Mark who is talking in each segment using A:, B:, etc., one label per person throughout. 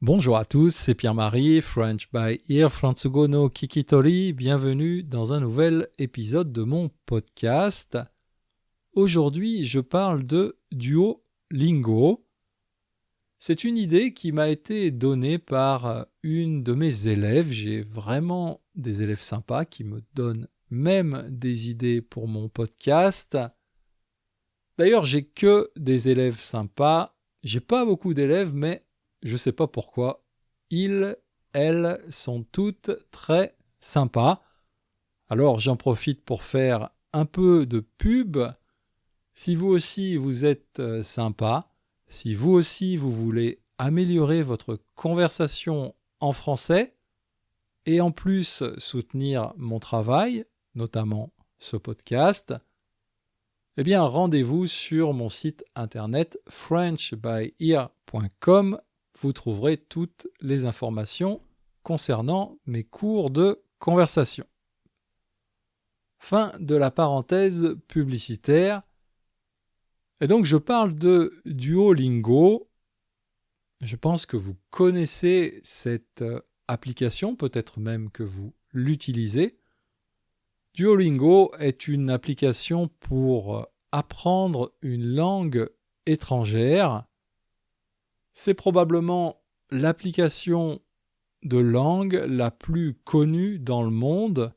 A: Bonjour à tous, c'est Pierre-Marie, French by Ear, Fransugo no Kikitori. Bienvenue dans un nouvel épisode de mon podcast. Aujourd'hui, je parle de Duolingo. C'est une idée qui m'a été donnée par une de mes élèves. J'ai vraiment des élèves sympas qui me donnent même des idées pour mon podcast. D'ailleurs, j'ai que des élèves sympas. J'ai pas beaucoup d'élèves, mais je sais pas pourquoi. Elles sont toutes très sympas. Alors, j'en profite pour faire un peu de pub. Si vous aussi vous êtes sympa, si vous aussi vous voulez améliorer votre conversation en français et en plus soutenir mon travail, notamment ce podcast, eh bien rendez-vous sur mon site internet frenchbyear.com. Vous trouverez toutes les informations concernant mes cours de conversation. Fin de la parenthèse publicitaire. Et donc je parle de Duolingo. Je pense que vous connaissez cette application, peut-être même que vous l'utilisez. Duolingo est une application pour apprendre une langue étrangère. C'est probablement l'application de langue la plus connue dans le monde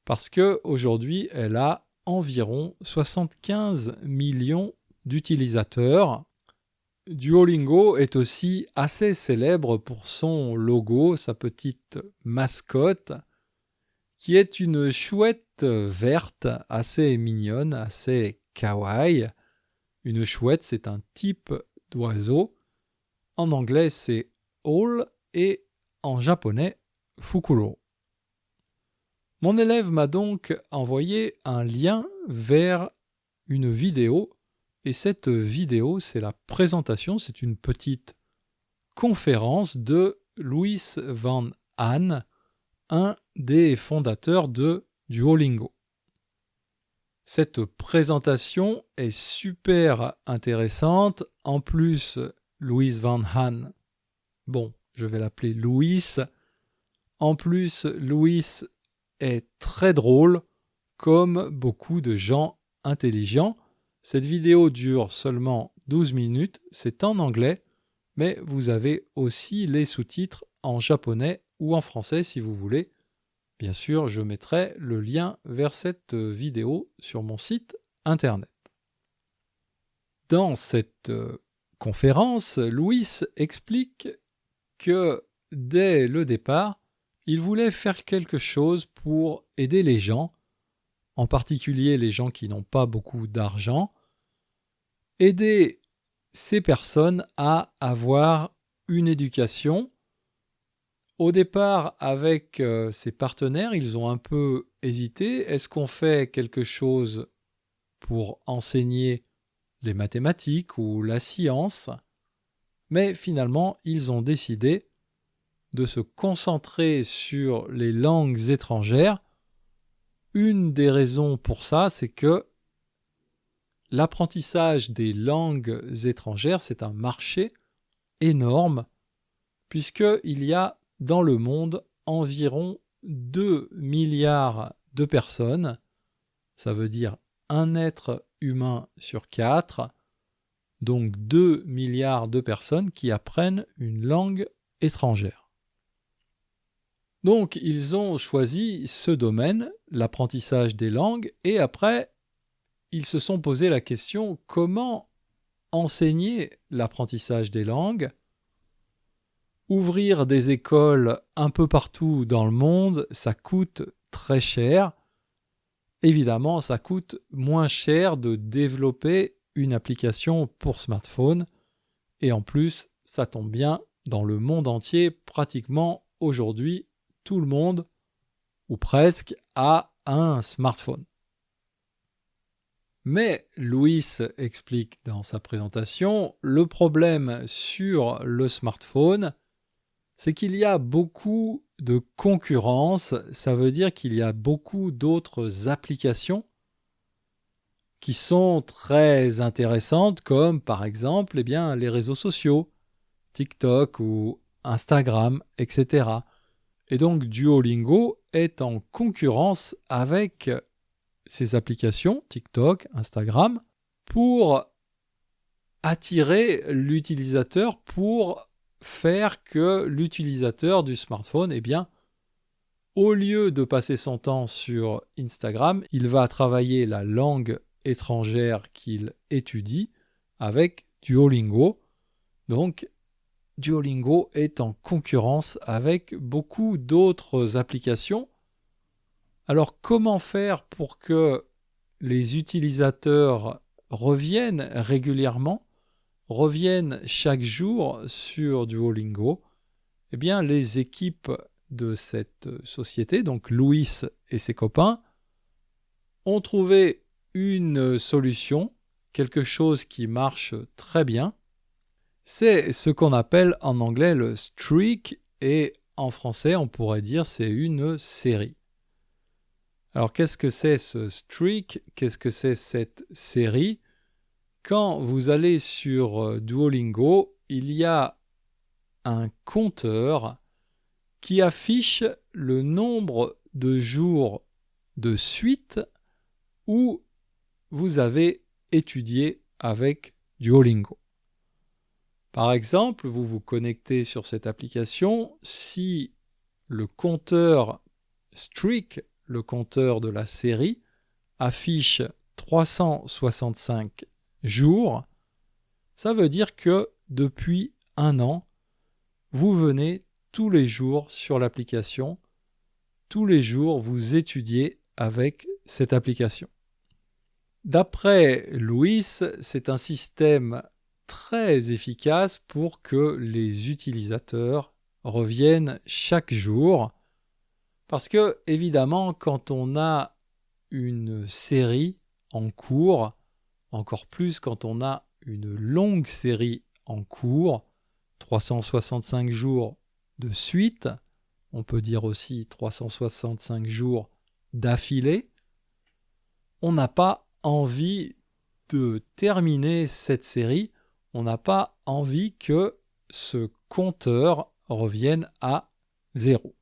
A: parce qu'aujourd'hui, elle a environ 75 millions d'utilisateurs. Duolingo est aussi assez célèbre pour son logo, sa petite mascotte, qui est une chouette verte assez mignonne, assez kawaii. Une chouette, c'est un type d'oiseau. En anglais, c'est owl et en japonais, fukuro. Mon élève m'a donc envoyé un lien vers une vidéo et cette vidéo, c'est la présentation, c'est une petite conférence de Louis Van Hahn, un des fondateurs de Duolingo. Cette présentation est super intéressante. En plus, Louis Van Hahn, je vais l'appeler Louis. En plus, Louis est très drôle, comme beaucoup de gens intelligents. Cette vidéo dure seulement 12 minutes, c'est en anglais, mais vous avez aussi les sous-titres en japonais ou en français si vous voulez. Bien sûr, je mettrai le lien vers cette vidéo sur mon site internet. Dans cette conférence, Louis explique que dès le départ, il voulait faire quelque chose pour aider les gens, en particulier les gens qui n'ont pas beaucoup d'argent, aider ces personnes à avoir une éducation. Au départ, avec ses partenaires, ils ont un peu hésité. Est-ce qu'on fait quelque chose pour enseigner les mathématiques ou la science? Mais finalement, ils ont décidé de se concentrer sur les langues étrangères. Une des raisons pour ça, c'est que l'apprentissage des langues étrangères, c'est un marché énorme, puisqu'il y a dans le monde environ 2 milliards de personnes, ça veut dire un être humain sur 4, donc 2 milliards de personnes qui apprennent une langue étrangère. Donc ils ont choisi ce domaine, l'apprentissage des langues, et après ils se sont posé la question comment enseigner l'apprentissage des langues. Ouvrir des écoles un peu partout dans le monde, ça coûte très cher. Évidemment, ça coûte moins cher de développer une application pour smartphone. Et en plus, ça tombe bien, dans le monde entier, pratiquement aujourd'hui, tout le monde, ou presque, a un smartphone. Mais Louis explique dans sa présentation, le problème sur le smartphone, c'est qu'il y a beaucoup de concurrence, ça veut dire qu'il y a beaucoup d'autres applications qui sont très intéressantes, comme par exemple les réseaux sociaux, TikTok ou Instagram, etc. Et donc Duolingo est en concurrence avec ces applications, TikTok, Instagram, pour attirer l'utilisateur, pour faire que l'utilisateur du smartphone, eh bien, au lieu de passer son temps sur Instagram, il va travailler la langue étrangère qu'il étudie avec Duolingo. Donc, Duolingo est en concurrence avec beaucoup d'autres applications. Alors, comment faire pour que les utilisateurs reviennent régulièrement, reviennent chaque jour sur Duolingo? Eh bien, les équipes de cette société, donc Louis et ses copains, ont trouvé une solution, quelque chose qui marche très bien. C'est ce qu'on appelle en anglais le streak et en français on pourrait dire c'est une série. Alors qu'est-ce que c'est ce streak? Qu'est-ce que c'est cette série? Quand vous allez sur Duolingo, il y a un compteur qui affiche le nombre de jours de suite où vous avez étudié avec Duolingo. Par exemple, vous vous connectez sur cette application, si le compteur streak, le compteur de la série, affiche 365 jours, ça veut dire que depuis 1 an, vous venez tous les jours sur l'application, tous les jours vous étudiez avec cette application. D'après Louis, c'est un système très efficace pour que les utilisateurs reviennent chaque jour, parce que évidemment quand on a une série en cours, encore plus quand on a une longue série en cours, 365 jours de suite, on peut dire aussi 365 jours d'affilée, on n'a pas envie de terminer cette série, on n'a pas envie que ce compteur revienne à 0.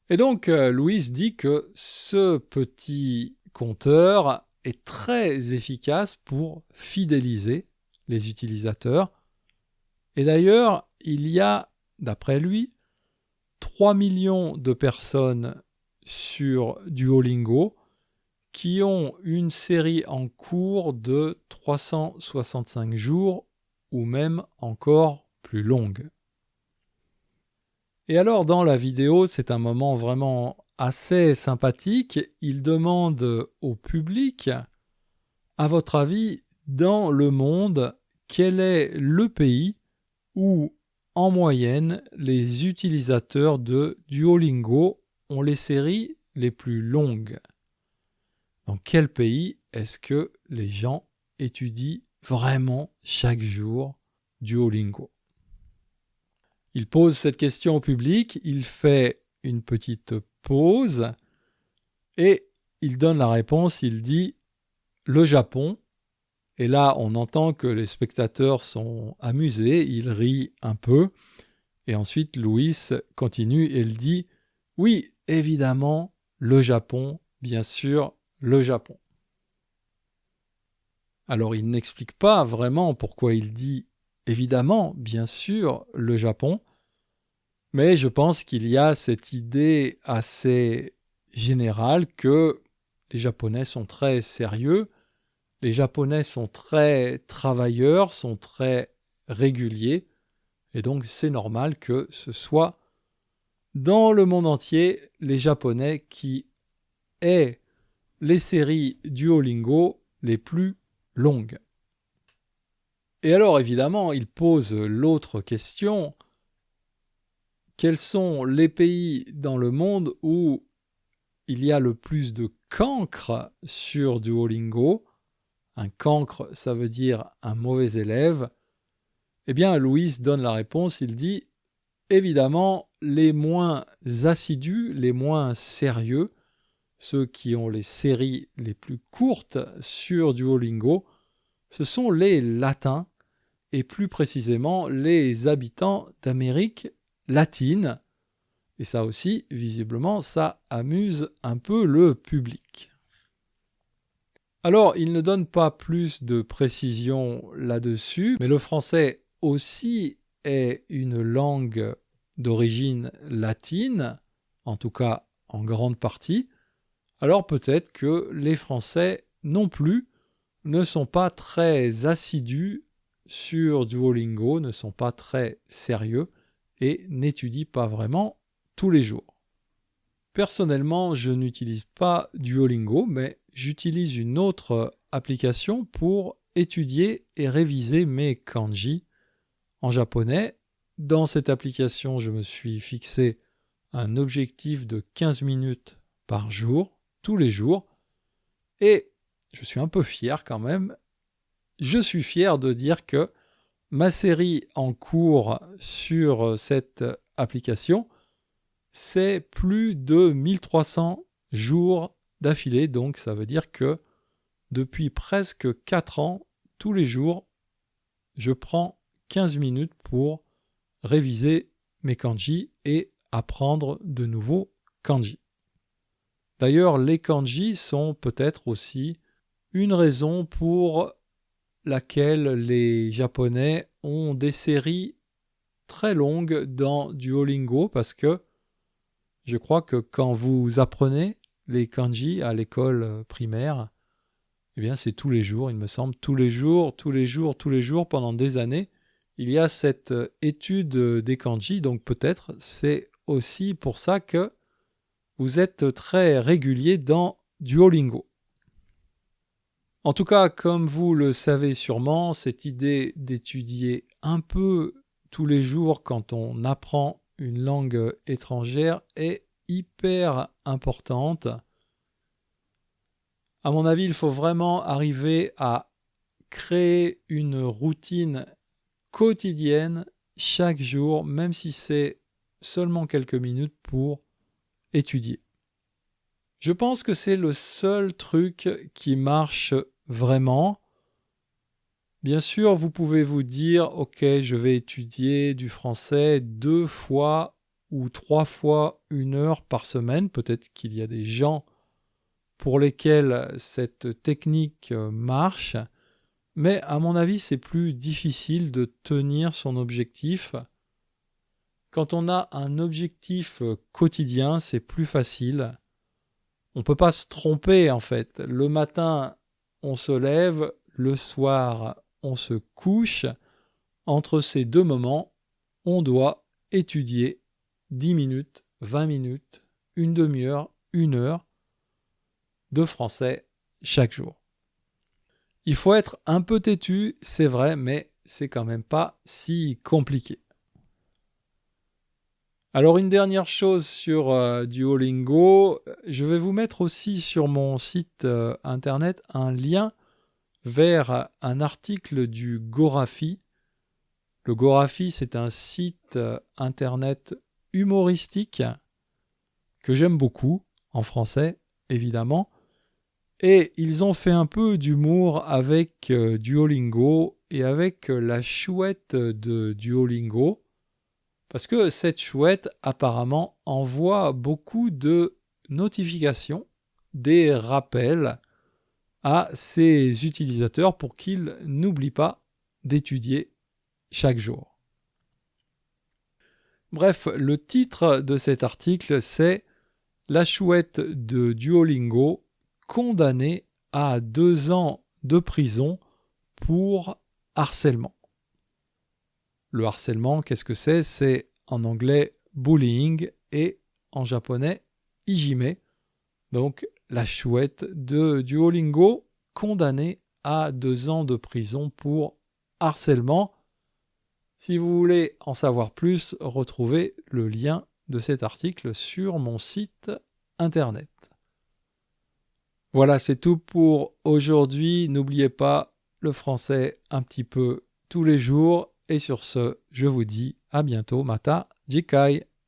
A: Et donc, Louis dit que ce petit compteur est très efficace pour fidéliser les utilisateurs. Et d'ailleurs, il y a, d'après lui, 3 millions de personnes sur Duolingo qui ont une série en cours de 365 jours ou même encore plus longue. Et alors dans la vidéo, c'est un moment vraiment assez sympathique. Il demande au public, à votre avis, dans le monde, quel est le pays où, en moyenne, les utilisateurs de Duolingo ont les séries les plus longues? Dans quel pays est-ce que les gens étudient vraiment chaque jour Duolingo? Il pose cette question au public, il fait une petite pause et il donne la réponse, il dit le Japon. Et là, on entend que les spectateurs sont amusés, ils rient un peu. Et ensuite, Louis continue et il dit oui, évidemment, le Japon, bien sûr, le Japon. Alors, il n'explique pas vraiment pourquoi il dit évidemment, bien sûr, le Japon, mais je pense qu'il y a cette idée assez générale que les Japonais sont très sérieux, les Japonais sont très travailleurs, sont très réguliers, et donc c'est normal que ce soit dans le monde entier les Japonais qui aient les séries Duolingo les plus longues. Et alors évidemment, il pose l'autre question, quels sont les pays dans le monde où il y a le plus de cancres sur Duolingo? Un cancre, ça veut dire un mauvais élève. Eh bien, Louis donne la réponse, il dit évidemment, les moins assidus, les moins sérieux, ceux qui ont les séries les plus courtes sur Duolingo, ce sont les latins et plus précisément les habitants d'Amérique latine. Et ça aussi, visiblement, ça amuse un peu le public. Alors, il ne donne pas plus de précision là-dessus, mais le français aussi est une langue d'origine latine, en tout cas en grande partie. Alors peut-être que les Français non plus ne sont pas très assidus sur Duolingo, ne sont pas très sérieux et n'étudient pas vraiment tous les jours. Personnellement, je n'utilise pas Duolingo, mais j'utilise une autre application pour étudier et réviser mes kanji en japonais. Dans cette application, je me suis fixé un objectif de 15 minutes par jour, tous les jours, et je suis un peu fier quand même. Je suis fier de dire que ma série en cours sur cette application, c'est plus de 1300 jours d'affilée. Donc ça veut dire que depuis presque 4 ans, tous les jours, je prends 15 minutes pour réviser mes kanji et apprendre de nouveaux kanji. D'ailleurs, les kanji sont peut-être aussi une raison pour laquelle les Japonais ont des séries très longues dans Duolingo, parce que je crois que quand vous apprenez les kanji à l'école primaire, eh bien c'est tous les jours, il me semble, tous les jours, pendant des années, il y a cette étude des kanji, donc peut-être c'est aussi pour ça que vous êtes très régulier dans Duolingo. En tout cas, comme vous le savez sûrement, cette idée d'étudier un peu tous les jours quand on apprend une langue étrangère est hyper importante. À mon avis, il faut vraiment arriver à créer une routine quotidienne chaque jour, même si c'est seulement quelques minutes pour étudier. Je pense que c'est le seul truc qui marche vraiment. Bien sûr, vous pouvez vous dire, ok, je vais étudier du français 2 fois ou 3 fois 1 heure par semaine. Peut-être qu'il y a des gens pour lesquels cette technique marche, mais à mon avis, c'est plus difficile de tenir son objectif. Quand on a un objectif quotidien, c'est plus facile. On ne peut pas se tromper en fait. Le matin, on se lève, le soir, on se couche. Entre ces deux moments, on doit étudier 10 minutes, 20 minutes, une demi-heure, 1 heure de français chaque jour. Il faut être un peu têtu, c'est vrai, mais c'est quand même pas si compliqué. Alors une dernière chose sur Duolingo, je vais vous mettre aussi sur mon site internet un lien vers un article du Gorafi. Le Gorafi, c'est un site internet humoristique que j'aime beaucoup, en français évidemment, et ils ont fait un peu d'humour avec Duolingo et avec la chouette de Duolingo. Parce que cette chouette, apparemment, envoie beaucoup de notifications, des rappels à ses utilisateurs pour qu'ils n'oublient pas d'étudier chaque jour. Bref, le titre de cet article, c'est « La chouette de Duolingo condamnée à 2 ans de prison pour harcèlement ». Le harcèlement, qu'est-ce que c'est ? C'est en anglais bullying et en japonais hijime. Donc la chouette de Duolingo condamnée à 2 ans de prison pour harcèlement. Si vous voulez en savoir plus, retrouvez le lien de cet article sur mon site internet. Voilà, c'est tout pour aujourd'hui. N'oubliez pas le français un petit peu tous les jours. Et sur ce, je vous dis à bientôt, mata jikai.